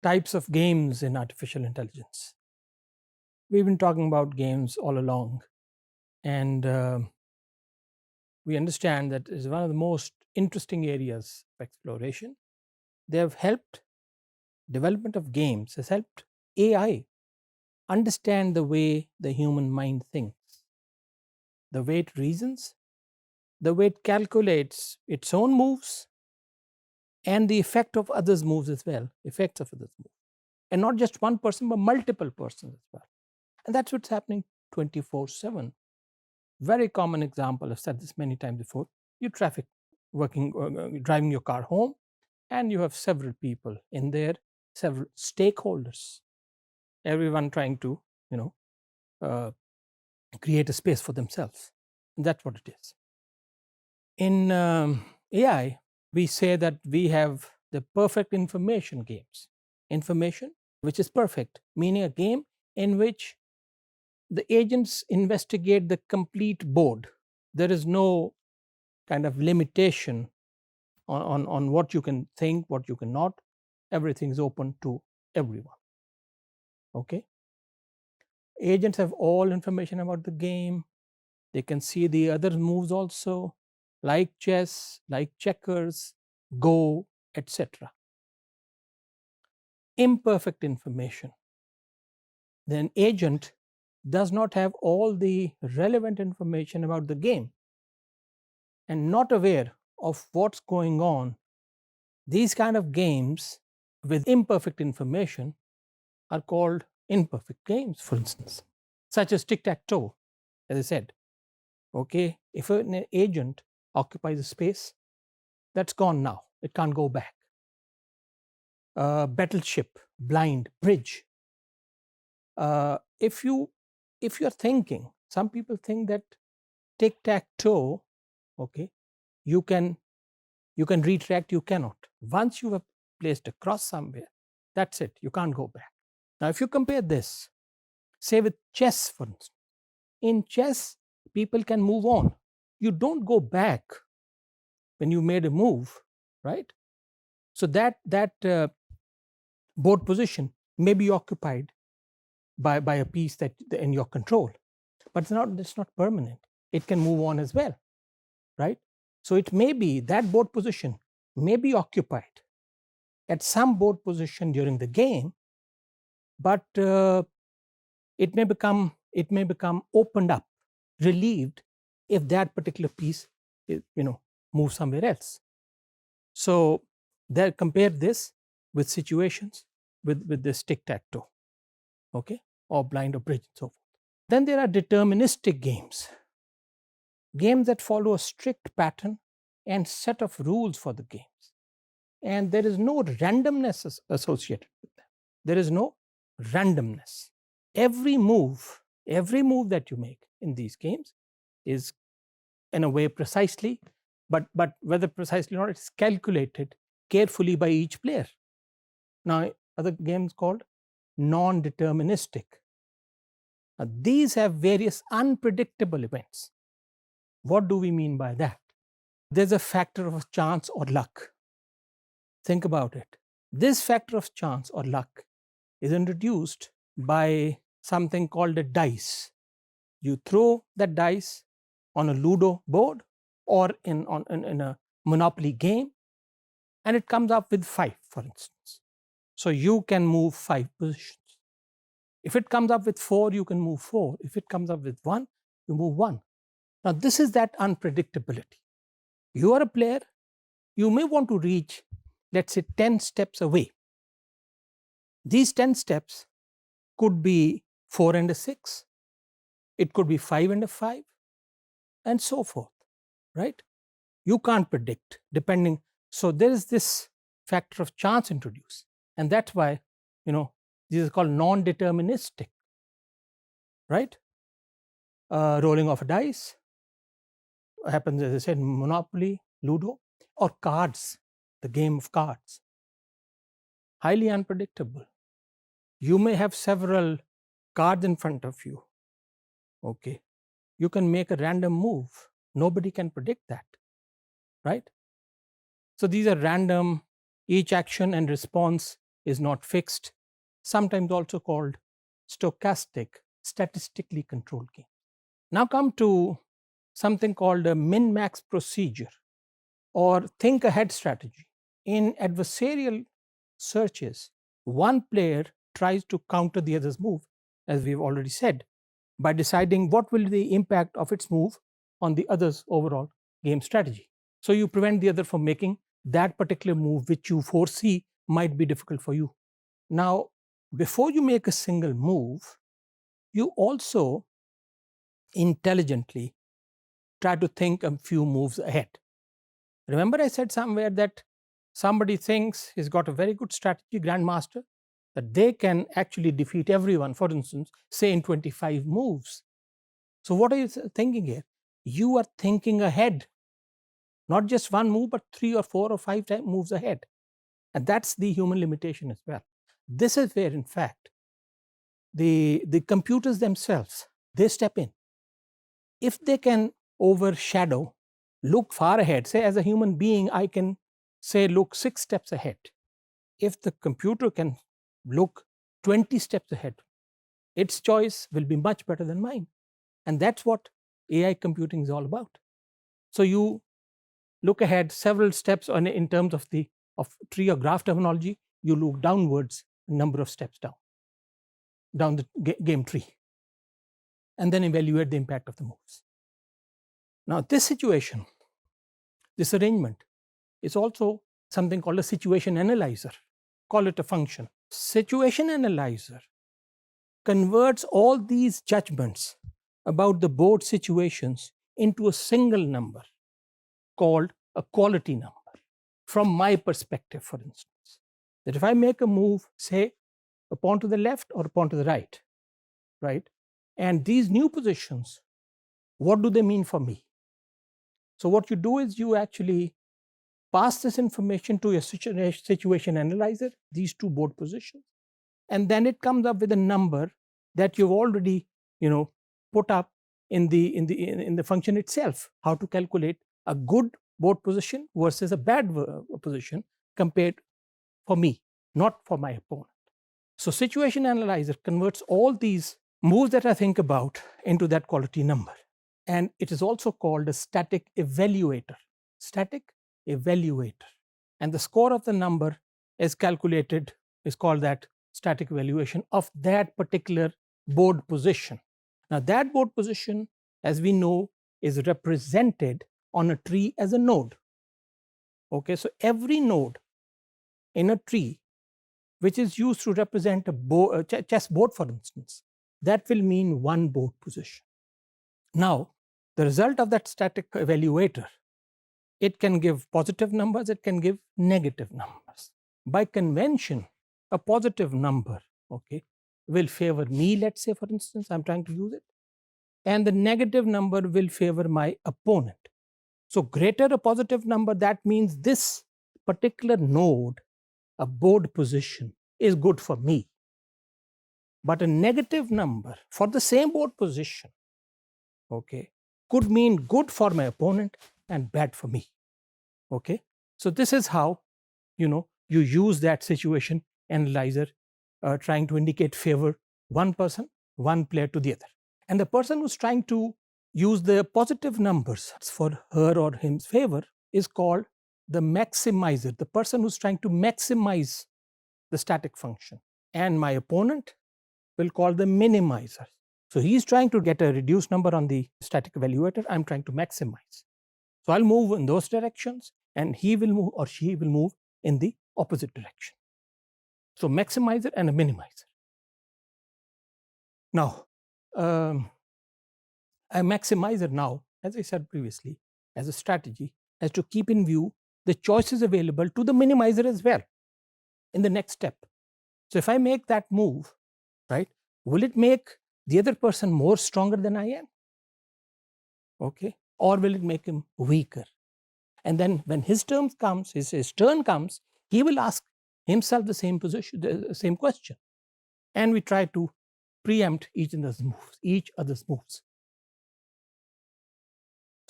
Types of games in artificial intelligence. We've been talking about games all along, and we understand that is one of the most interesting areas of exploration. They have helped development of games has helped AI understand the way the human mind thinks, the way it reasons, the way it calculates its own moves, and the effect of others' moves as well, effects of others' moves, and not just one person, but multiple persons as well. And that's what's happening 24/7. Very common example, I've said this many times before. You traffic working, driving your car home, and you have several people in there, several stakeholders, everyone trying to, you know, uh, create a space for themselves. And that's what it is. In AI, we say that we have the perfect information games. Information which is perfect, meaning a game in which the agents investigate the complete board. There is no kind of limitation on what you can think, what you cannot. Everything is open to everyone. Okay. Agents have all information about the game. They can see the other moves also, like chess, like checkers, Go, etc. Imperfect information. Then agent does not have all the relevant information about the game and not aware of what's going on. These kind of games with imperfect information are called imperfect games, for instance, such as tic-tac-toe, as I said. Okay, if an agent occupies a space, that's gone now. It can't go back. Battleship, blind, bridge. If you're thinking, some people think that tic-tac-toe, okay, you can retract, you cannot. Once you have placed a cross somewhere, that's it, you can't go back. Now, if you compare this, say with chess, for instance, in chess, people can move on. You don't go back when you made a move, right? So that board position may be occupied by a piece that in your control, but it's not permanent. It can move on as well, right? So it may be that board position may be occupied at some board position during the game, but it may become opened up, relieved, if that particular piece moves somewhere else. So there, compare this with situations with this tic-tac-toe, okay, or blind or bridge and so forth. Then there are deterministic games, games that follow a strict pattern and set of rules for the games, and there is no randomness associated with them. There is no randomness. Every move that you make in these games is in a way precisely, but whether precisely or not, it's calculated carefully by each player. Now, other games called non-deterministic. These have various unpredictable events. What do we mean by that? There's a factor of chance or luck. Think about it. This factor of chance or luck is introduced by something called a dice. You throw that dice on a Ludo board or in a Monopoly game, and it comes up with 5, for instance. So you can move 5 positions. If it comes up with 4, you can move 4. If it comes up with 1, you move 1. Now, this is that unpredictability. You are a player, you may want to reach, let's say, 10 steps away. These 10 steps could be 4 and a 6, it could be 5 and a 5, and so forth, right? You can't predict, depending. So there is this factor of chance introduced, and that's why these are called non-deterministic, right? Rolling of a dice happens, as I said, Monopoly, Ludo, or cards, the game of cards. Highly unpredictable. You may have several cards in front of you, okay, you can make a random move. Nobody can predict that, right? So these are random. Each action and response is not fixed, sometimes also called stochastic, statistically controlled game. Now come to something called a min-max procedure or think ahead strategy. In adversarial searches, one player tries to counter the other's move, as we've already said, by deciding what will be the impact of its move on the other's overall game strategy. So you prevent the other from making that particular move which you foresee might be difficult for you. Now, before you make a single move, you also intelligently try to think a few moves ahead. Remember, I said somewhere that somebody thinks he's got a very good strategy, grandmaster, that they can actually defeat everyone, for instance, say in 25 moves. So, what are you thinking here? You are thinking ahead, not just one move, but 3 or 4 or 5 moves ahead. And that's the human limitation as well. This is where, in fact, the computers themselves, they step in. If they can overshadow, look far ahead, say as a human being, I can say look 6 steps ahead. If the computer can look 20 steps ahead, its choice will be much better than mine. And that's what AI computing is all about. So you look ahead several steps in terms of the tree or graph terminology, you look downwards a number of steps down the game tree, and then evaluate the impact of the moves. Now, this situation, this arrangement, is also something called a situation analyzer. Call it a function. Situation analyzer converts all these judgments about the board situations into a single number called a quality number. From my perspective, for instance, that if I make a move, say, a pawn to the left or a pawn to the right, and these new positions, what do they mean for me? So what you do is you actually pass this information to your situation analyzer, these two board positions, and then it comes up with a number that you've already, put up in the function itself, how to calculate a good board position versus a bad position compared for me, not for my opponent. So situation analyzer converts all these moves that I think about into that quality number. And it is also called a static evaluator. Static evaluator. And the score of the number is calculated, is called that static evaluation of that particular board position. Now, that board position, as we know, is represented on a tree as a node. Okay, so every node in a tree, which is used to represent a chessboard, for instance, that will mean one board position. Now, the result of that static evaluator, it can give positive numbers, it can give negative numbers. By convention, a positive number, will favor me, let's say, for instance, I'm trying to use it, and the negative number will favor my opponent. So greater a positive number, that means this particular node, a board position, is good for me. But a negative number for the same board position, could mean good for my opponent and bad for me. So this is how, you use that situation analyzer trying to indicate favor one person, one player to the other. And the person who's trying to use the positive numbers for her or him's favor is called the maximizer, the person who's trying to maximize the static function. And my opponent will call the minimizer. So he's trying to get a reduced number on the static evaluator. I'm trying to maximize. So I'll move in those directions, and he will move or she will move in the opposite direction. So maximizer and a minimizer. Now, a maximizer now, as I said previously, as a strategy, has to keep in view the choices available to the minimizer as well in the next step. So if I make that move, will it make the other person more stronger than I am? Or will it make him weaker? And then when his turn comes, he will ask himself the same question. And we try to preempt each other's moves.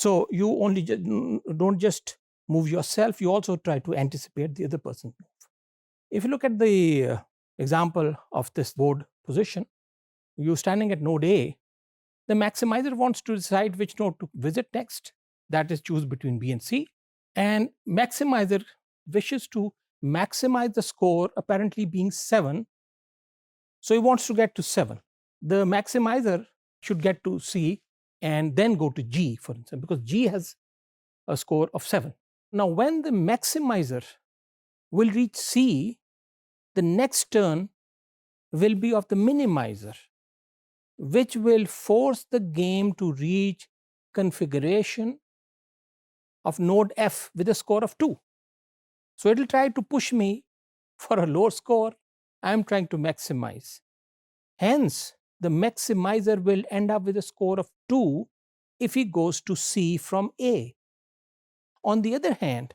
So you only don't just move yourself, you also try to anticipate the other person's move. If you look at the example of this board position, you're standing at node A, the maximizer wants to decide which node to visit next, that is choose between B and C, and maximizer wishes to maximize the score apparently being 7, so he wants to get to 7. The maximizer should get to C and then go to G, for instance, because G has a score of 7. Now, when the maximizer will reach C, the next turn will be of the minimizer, which will force the game to reach configuration of node F with a score of 2. So it will try to push me for a lower score. I am trying to maximize. Hence, the maximizer will end up with a score of 2 if he goes to C from A. On the other hand,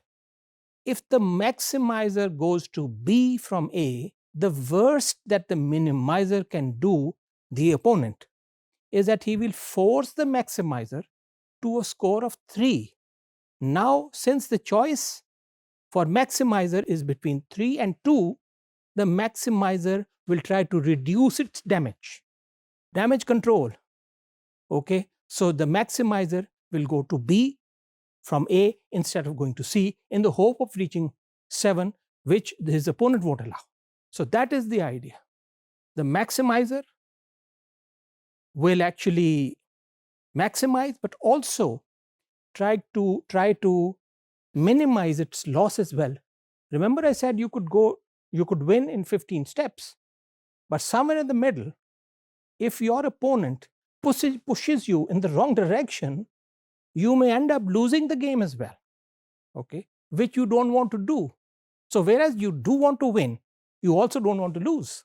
if the maximizer goes to B from A, the worst that the minimizer can do, the opponent, is that he will force the maximizer to a score of 3. Now, since the choice for maximizer is between 3 and 2, the maximizer will try to reduce its damage. Damage control. Okay, so the maximizer will go to B from A instead of going to C in the hope of reaching 7, which his opponent won't allow. So that is the idea. The maximizer will actually maximize, but also try to minimize its loss as well. Remember, I said you could win in 15 steps, but somewhere in the middle, if your opponent pushes you in the wrong direction, you may end up losing the game as well, okay, which you don't want to do. So whereas you do want to win, you also don't want to lose.